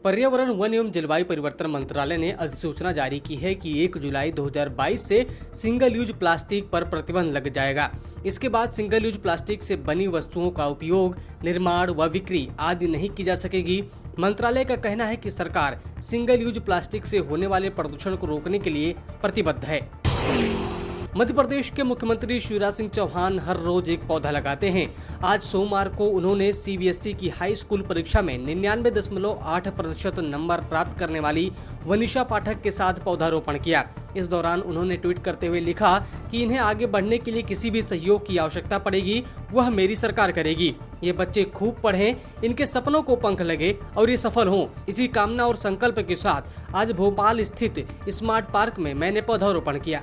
पर्यावरण, वन एवं जलवायु परिवर्तन मंत्रालय ने अधिसूचना जारी की है कि 1 जुलाई 2022 से सिंगल यूज प्लास्टिक पर प्रतिबंध लग जाएगा। इसके बाद सिंगल यूज प्लास्टिक से बनी वस्तुओं का उपयोग, निर्माण व बिक्री आदि नहीं की जा सकेगी। मंत्रालय का कहना है कि सरकार सिंगल यूज प्लास्टिक से होने वाले प्रदूषण को रोकने के लिए प्रतिबद्ध है। मध्य प्रदेश के मुख्यमंत्री शिवराज सिंह चौहान हर रोज एक पौधा लगाते हैं। आज सोमवार को उन्होंने सीबीएसई की हाई स्कूल परीक्षा में 99.8% नंबर प्राप्त करने वाली वनिशा पाठक के साथ पौधारोपण किया। इस दौरान उन्होंने ट्वीट करते हुए लिखा कि इन्हें आगे बढ़ने के लिए किसी भी सहयोग की आवश्यकता पड़ेगी, वह मेरी सरकार करेगी। ये बच्चे खूब पढ़ें, इनके सपनों को पंख लगे और ये सफल हों। इसी कामना और संकल्प के साथ आज भोपाल स्थित स्मार्ट पार्क में मैंने पौधारोपण किया।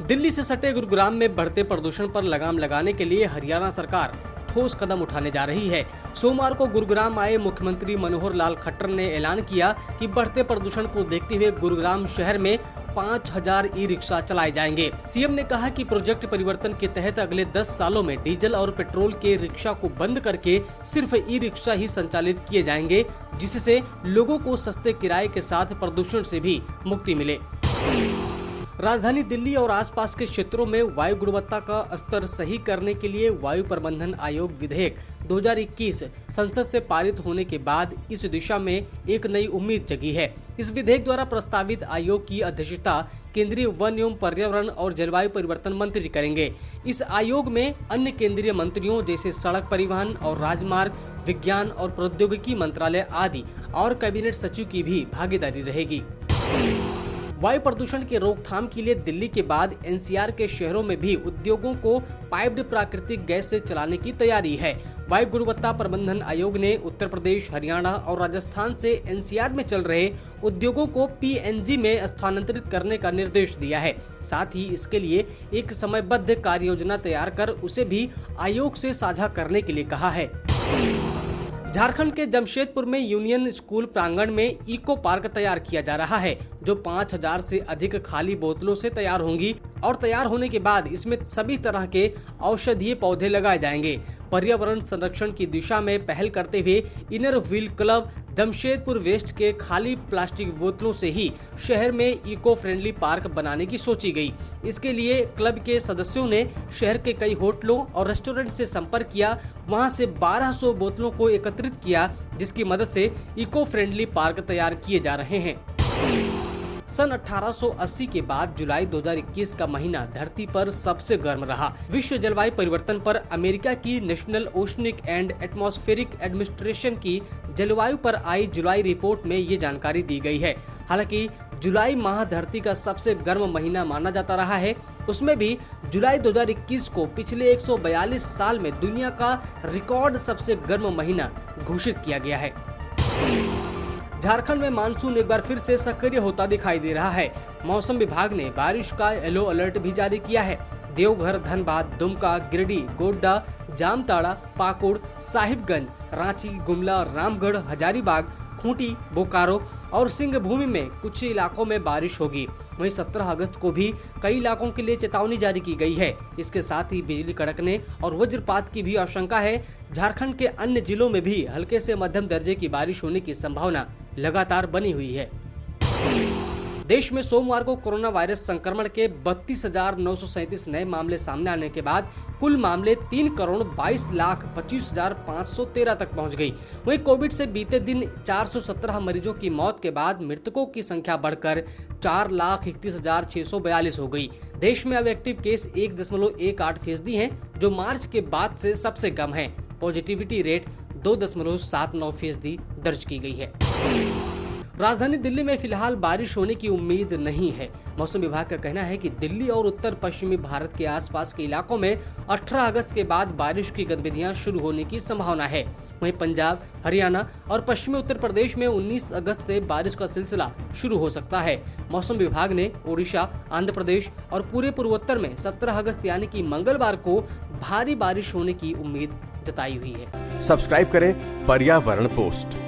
दिल्ली से सटे गुरुग्राम में बढ़ते प्रदूषण पर लगाम लगाने के लिए हरियाणा सरकार ठोस कदम उठाने जा रही है। सोमवार को गुरुग्राम आए मुख्यमंत्री मनोहर लाल खट्टर ने ऐलान किया कि बढ़ते प्रदूषण को देखते हुए गुरुग्राम शहर में 5000 ई रिक्शा चलाए जाएंगे। सीएम ने कहा कि प्रोजेक्ट परिवर्तन के तहत अगले 10 सालों में डीजल और पेट्रोल के रिक्शा को बंद करके सिर्फ ई रिक्शा ही संचालित किए जाएंगे, जिससे लोगों को सस्ते किराए के साथ प्रदूषण से भी मुक्ति मिले। राजधानी दिल्ली और आसपास के क्षेत्रों में वायु गुणवत्ता का स्तर सही करने के लिए वायु प्रबंधन आयोग विधेयक 2021 संसद से पारित होने के बाद इस दिशा में एक नई उम्मीद जगी है। इस विधेयक द्वारा प्रस्तावित आयोग की अध्यक्षता केंद्रीय वन एवं पर्यावरण और जलवायु परिवर्तन मंत्री करेंगे। इस आयोग में अन्य केंद्रीय मंत्रियों जैसे सड़क परिवहन और राजमार्ग, विज्ञान और प्रौद्योगिकी मंत्रालय आदि और कैबिनेट सचिव की भी भागीदारी रहेगी। वायु प्रदूषण के रोकथाम के लिए दिल्ली के बाद एनसीआर के शहरों में भी उद्योगों को पाइप्ड प्राकृतिक गैस से चलाने की तैयारी है। वायु गुणवत्ता प्रबंधन आयोग ने उत्तर प्रदेश, हरियाणा और राजस्थान से एनसीआर में चल रहे उद्योगों को पीएनजी में स्थानांतरित करने का निर्देश दिया है। साथ ही इसके लिए एक समयबद्ध कार्य योजना तैयार कर उसे भी आयोग से साझा करने के लिए कहा है। झारखंड के जमशेदपुर में यूनियन स्कूल प्रांगण में इको पार्क तैयार किया जा रहा है, जो 5000 से अधिक खाली बोतलों से तैयार होंगी और तैयार होने के बाद इसमें सभी तरह के औषधीय पौधे लगाए जाएंगे। पर्यावरण संरक्षण की दिशा में पहल करते हुए inner wheel club Jamshedpur west के खाली प्लास्टिक बोतलों से ही शहर में इको फ्रेंडली पार्क बनाने की सोची गई। इसके लिए क्लब के सदस्यों ने शहर के कई होटलों और रेस्टोरेंट से संपर्क किया, वहां से 1200 बोतलों को एकत्रित किया, जिसकी मदद से इको फ्रेंडली पार्क तैयार किए जा रहे हैं। सन 1880 के बाद जुलाई 2021 का महीना धरती पर सबसे गर्म रहा। विश्व जलवायु परिवर्तन पर अमेरिका की national oceanic and atmospheric administration की जलवायु पर आई जुलाई रिपोर्ट में ये जानकारी दी गई है। हालांकि जुलाई माह धरती का सबसे गर्म महीना माना जाता रहा है, उसमें भी जुलाई 2021 को पिछले 142 साल में दुनिया का रिकॉर्ड सबसे गर्म महीना घोषित किया गया है। झारखंड में मानसून एक बार फिर से सक्रिय होता दिखाई दे रहा है। मौसम विभाग ने बारिश का येलो अलर्ट भी जारी किया है। देवघर, धनबाद, दुमका, गिरिडीह, गोड्डा, जामताड़ा, पाकुड़, साहिबगंज, रांची, गुमला, रामगढ़, हजारीबाग, खूंटी, बोकारो और सिंहभूमि में कुछ इलाकों में बारिश होगी। वहीं 17 अगस्त को भी कई इलाकों के लिए चेतावनी जारी की गई है। इसके साथ ही बिजली कड़कने और वज्रपात की भी आशंका है। झारखंड के अन्य जिलों में भी हल्के से मध्यम दर्जे की बारिश होने की संभावना लगातार बनी हुई है। देश में सोमवार को कोरोना वायरस संक्रमण के 32,937 नए मामले सामने आने के बाद कुल मामले 3,22,25,513 तक पहुंच गई। वहीं कोविड से बीते दिन 417 मरीजों की मौत के बाद मृतकों की संख्या बढ़कर 4,31,642 हो गई। देश में अब एक्टिव केस 1.18% हैं, जो मार्च के बाद से सबसे कम है। पॉजिटिविटी रेट 2.79% दर्ज की गई है। राजधानी दिल्ली में फिलहाल बारिश होने की उम्मीद नहीं है। मौसम विभाग का कहना है कि दिल्ली और उत्तर पश्चिमी भारत के आसपास के इलाकों में 18 अगस्त के बाद बारिश की गतिविधियां शुरू होने की संभावना है। वहीं पंजाब, हरियाणा और पश्चिमी उत्तर प्रदेश में 19 अगस्त से बारिश का सिलसिला शुरू हो सकता है। मौसम विभाग ने ओडिशा, आंध्र प्रदेश और पूरे पूर्वोत्तर में 17 अगस्त यानी कि मंगलवार को भारी बारिश होने की उम्मीद जताई हुई है। सब्सक्राइब करें पर्यावरण पोस्ट।